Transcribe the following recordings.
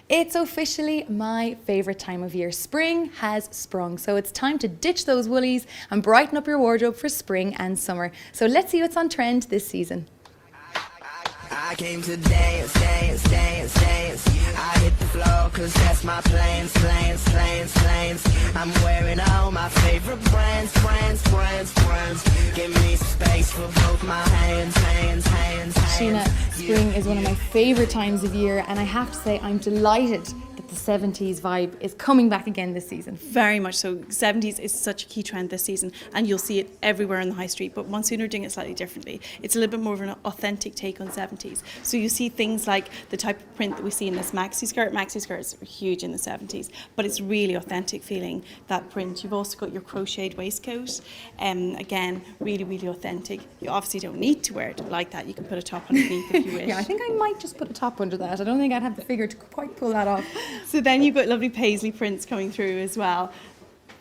It's officially my favourite time of year. Spring has sprung, so it's time to ditch those woolies and brighten up your wardrobe for spring and summer. So let's see what's on trend this season. I came to dance, dance, dance, dance. I hit the floor cause that's my plans. I'm wearing all my favorite brands. Give me space for both my hands. Sheena, spring is one of my favourite times of year, and I have to say I'm delighted that the 70s vibe is coming back again this season. Very much so. 70s is such a key trend this season, and you'll see it everywhere in the high street, but Monsoon are doing it slightly differently. It's a little bit more of an authentic take on 70s. So you see things like the type of print that we see in this maxi skirt. Maxi skirts are huge in the 70s, but it's really authentic feeling, that print. You've also got your crocheted waistcoat. Again, really, really authentic. You obviously don't need to wear it like that. You can put a top underneath if you wish. Yeah, I think I might just put a top under that. I don't think I'd have the figure to quite pull that off. So then you've got lovely paisley prints coming through as well.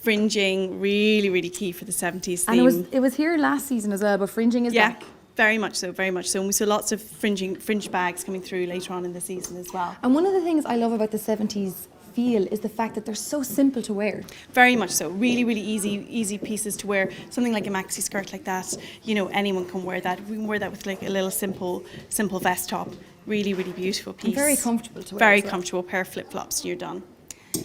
Fringing, really, really key for the 70s theme. And it was here last season as well, but fringing is back. Very much so, very much so. And we saw lots of fringe bags coming through later on in the season as well. And one of the things I love about the 70s feel is the fact that they're so simple to wear. Very much so. Really, really easy pieces to wear. Something like a maxi skirt like that, you know, anyone can wear that. We can wear that with like a little simple vest top. Really, really beautiful piece. And very comfortable to wear. Very comfortable. Pair of flip-flops and you're done.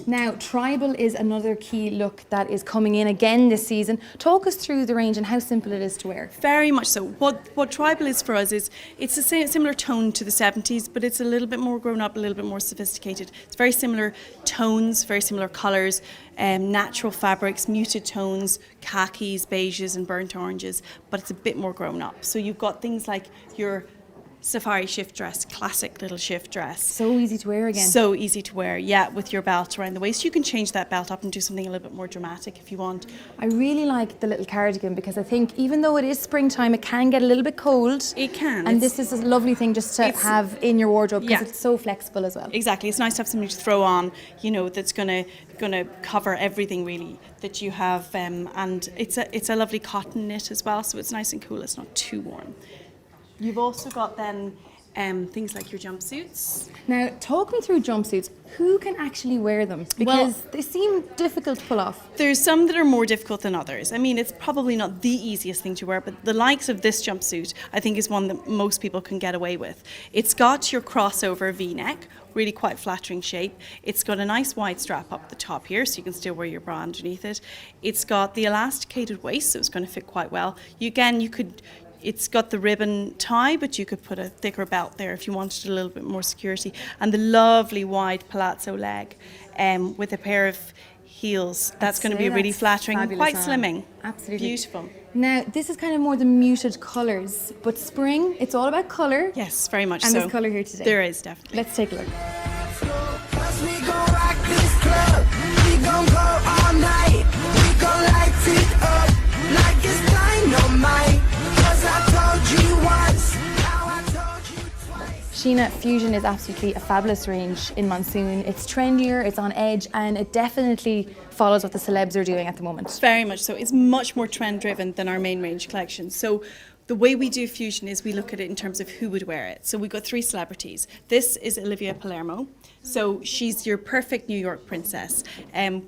Now, tribal is another key look that is coming in again this season. Talk us through the range and how simple it is to wear. Very much so. What tribal is for us is it's a similar tone to the 70s, but it's a little bit more grown up, a little bit more sophisticated. It's very similar tones, very similar colours, natural fabrics, muted tones, khakis, beiges and burnt oranges, but it's a bit more grown up. So you've got things like your safari shift dress, classic little shift dress. So easy to wear again. So easy to wear, yeah, with your belt around the waist. You can change that belt up and do something a little bit more dramatic if you want. I really like the little cardigan because I think even though it is springtime, it can get a little bit cold. It can. And this is a lovely thing just to have in your wardrobe because it's so flexible as well. Exactly. It's nice to have something to throw on, you know, that's gonna cover everything really that you have, and it's a lovely cotton knit as well, so it's nice and cool. It's not too warm. You've also got then things like your jumpsuits. Now, talk me through jumpsuits. Who can actually wear them? Because they seem difficult to pull off. There's some that are more difficult than others. I mean, it's probably not the easiest thing to wear, but the likes of this jumpsuit, I think, is one that most people can get away with. It's got your crossover V-neck, really quite flattering shape. It's got a nice wide strap up the top here, so you can still wear your bra underneath it. It's got the elasticated waist, so it's going to fit quite well. It's got the ribbon tie, but you could put a thicker belt there if you wanted a little bit more security. And the lovely wide palazzo leg with a pair of heels. That's going to be really flattering and quite slimming. Absolutely. Beautiful. Now, this is kind of more the muted colours, but spring, it's all about colour. Yes, very much so. so. And there's colour here today. There is, definitely. Let's take a look. We gon' rock this club. We gon' go all night. We gon' light it up like it's dynamite. Sheena, fusion is absolutely a fabulous range in Monsoon. It's trendier, it's on edge, and it definitely follows what the celebs are doing at the moment. Very much so. It's much more trend driven than our main range collection. So the way we do fusion is we look at it in terms of who would wear it. So we've got 3 celebrities. This is Olivia Palermo. So she's your perfect New York princess.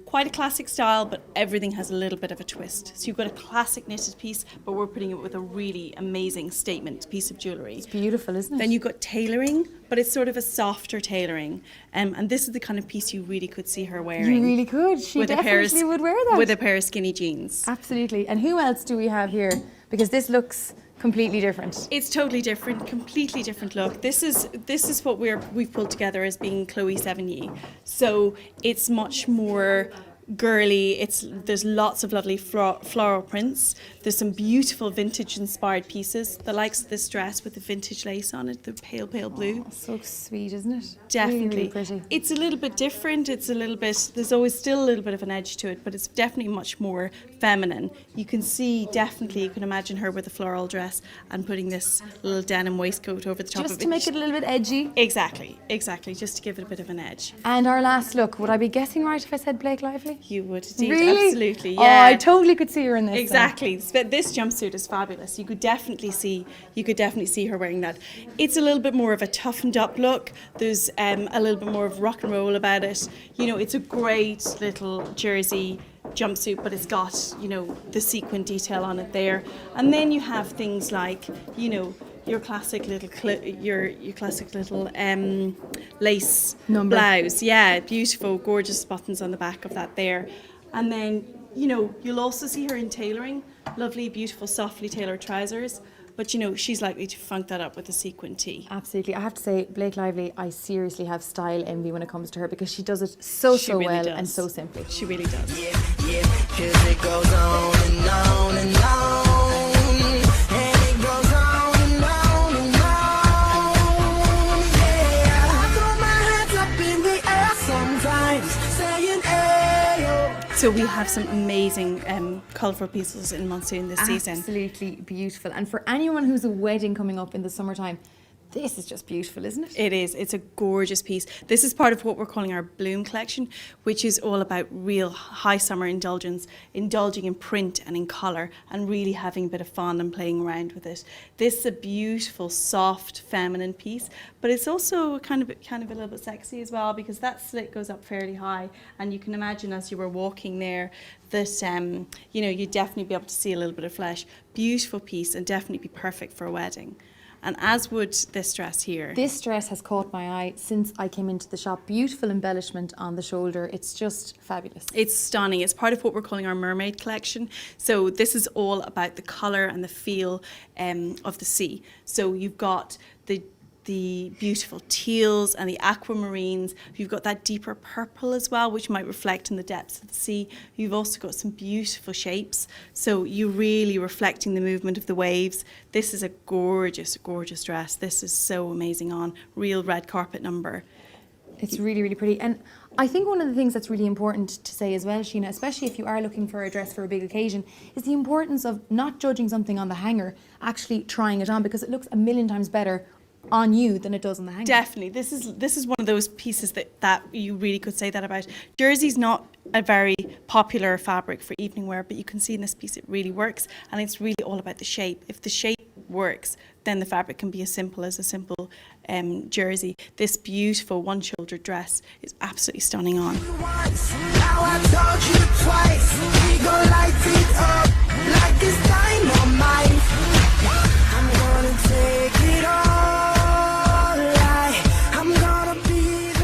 Quite a classic style, but everything has a little bit of a twist. So you've got a classic knitted piece, but we're putting it with a really amazing statement piece of jewellery. It's beautiful, isn't it? Then you've got tailoring, but it's sort of a softer tailoring. And this is the kind of piece you really could see her wearing. You really could. She definitely would wear that. With a pair of skinny jeans. Absolutely. And who else do we have here? Because this looks completely different. It's totally different, completely different look. This is what we've pulled together as being Chloe Sevigny. So it's much more girly. There's lots of lovely floral prints. There's some beautiful vintage inspired pieces. The likes of this dress with the vintage lace on it, the pale blue. Oh, so sweet, isn't it? Definitely. Really, really pretty. It's a little bit different. There's always still a little bit of an edge to it, but it's definitely much more feminine. You can imagine her with a floral dress and putting this little denim waistcoat over the top of it. Just to make it a little bit edgy. Exactly. Just to give it a bit of an edge. And our last look, would I be guessing right if I said Blake Lively? You would indeed, really? Absolutely, yeah. Oh, I totally could see her in this. Exactly. This jumpsuit is fabulous. You could definitely see her wearing that. It's a little bit more of a toughened up look. There's a little bit more of rock and roll about it. You know, it's a great little jersey jumpsuit, but it's got, you know, the sequin detail on it there. And then you have things like, you know, your classic little your classic little lace Number. blouse. Yeah, beautiful, gorgeous buttons on the back of that there. And then, you know, you'll also see her in tailoring, lovely, beautiful, softly tailored trousers. But, you know, she's likely to funk that up with a sequin tee. Absolutely. I have to say, Blake Lively, I seriously have style envy when it comes to her because she does it so Really well does. and so simply. She really does. Yeah, 'cause it goes on and on and on. And it goes on and on and on. Yeah, I throw my hands up in the air sometimes, saying, ayo. So we have some amazing colourful pieces in Monsoon this season. Absolutely beautiful. And for anyone who's a wedding coming up in the summertime, this is just beautiful, isn't it? It is. It's a gorgeous piece. This is part of what we're calling our Bloom collection, which is all about real high summer indulgence, indulging in print and in colour, and really having a bit of fun and playing around with it. This is a beautiful, soft, feminine piece, but it's also kind of a little bit sexy as well, because that slit goes up fairly high, and you can imagine as you were walking there that you know, you'd definitely be able to see a little bit of flesh. Beautiful piece, and definitely be perfect for a wedding. And as would this dress here. This dress has caught my eye since I came into the shop. Beautiful embellishment on the shoulder. It's just fabulous. It's stunning. It's part of what we're calling our mermaid collection. So this is all about the colour and the feel of the sea. So you've got the beautiful teals and the aquamarines. You've got that deeper purple as well, which might reflect in the depths of the sea. You've also got some beautiful shapes. So you're really reflecting the movement of the waves. This is a gorgeous, gorgeous dress. This is so amazing on. Real red carpet number. It's really, really pretty. And I think one of the things that's really important to say as well, Sheena, especially if you are looking for a dress for a big occasion, is the importance of not judging something on the hanger, actually trying it on, because it looks a million times better on you than it does on the hanger. Definitely. This is one of those pieces that you really could say that about. Jersey's not a very popular fabric for evening wear, but you can see in this piece it really works, and it's really all about the shape. If the shape works, then the fabric can be as simple as a simple jersey. This beautiful one-shouldered dress is absolutely stunning on. Once, now I told you twice. We gon' light it up like it's dynamite. I'm gonna take it all.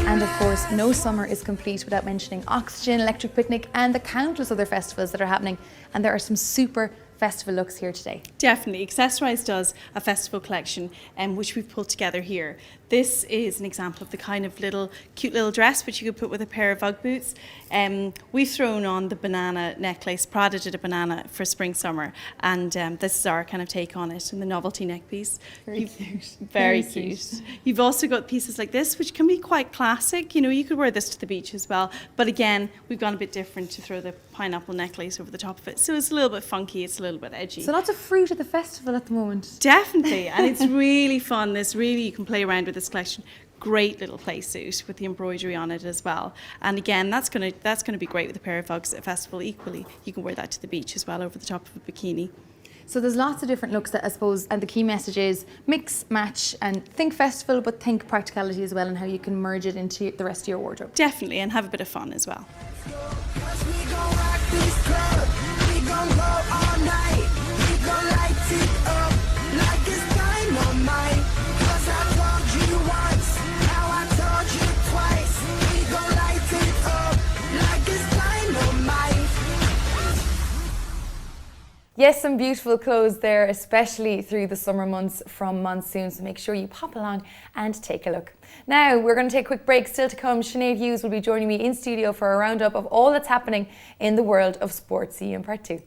And of course, no summer is complete without mentioning Oxygen, Electric Picnic, and the countless other festivals that are happening. And there are some super festival looks here today. Definitely. Accessorize does a festival collection which we've pulled together here. This is an example of the kind of cute little dress which you could put with a pair of Ugg boots. We've thrown on the banana necklace. Prada did a banana for spring summer, and this is our kind of take on it, and the novelty neck piece. Very cute. Very cute. You've also got pieces like this which can be quite classic. You know, you could wear this to the beach as well, but again, we've gone a bit different to throw the pineapple necklace over the top of it. So it's a little bit funky, it's a little bit edgy. So lots of fruit at the festival at the moment. Definitely, and it's really fun. You can play around with this collection. Great little play suit with the embroidery on it as well. And again, that's gonna be great with a pair of Uggs at a festival. Equally, you can wear that to the beach as well over the top of a bikini. So there's lots of different looks that I suppose, and the key message is mix, match, and think festival, but think practicality as well, and how you can merge it into the rest of your wardrobe. Definitely, and have a bit of fun as well. Cause we gon' rock this club. We gon' go all night. We gon' light it up like it's dynamite. Cause I told you once, now I told you twice. We gon' light it up like it's dynamite. Yes, some beautiful clothes there, especially through the summer months from Monsoon, so make sure you pop along and take a look. Now, we're going to take a quick break. Still to come, Sinead Hughes will be joining me in studio for a roundup of all that's happening in the world of sport. See you in part 2.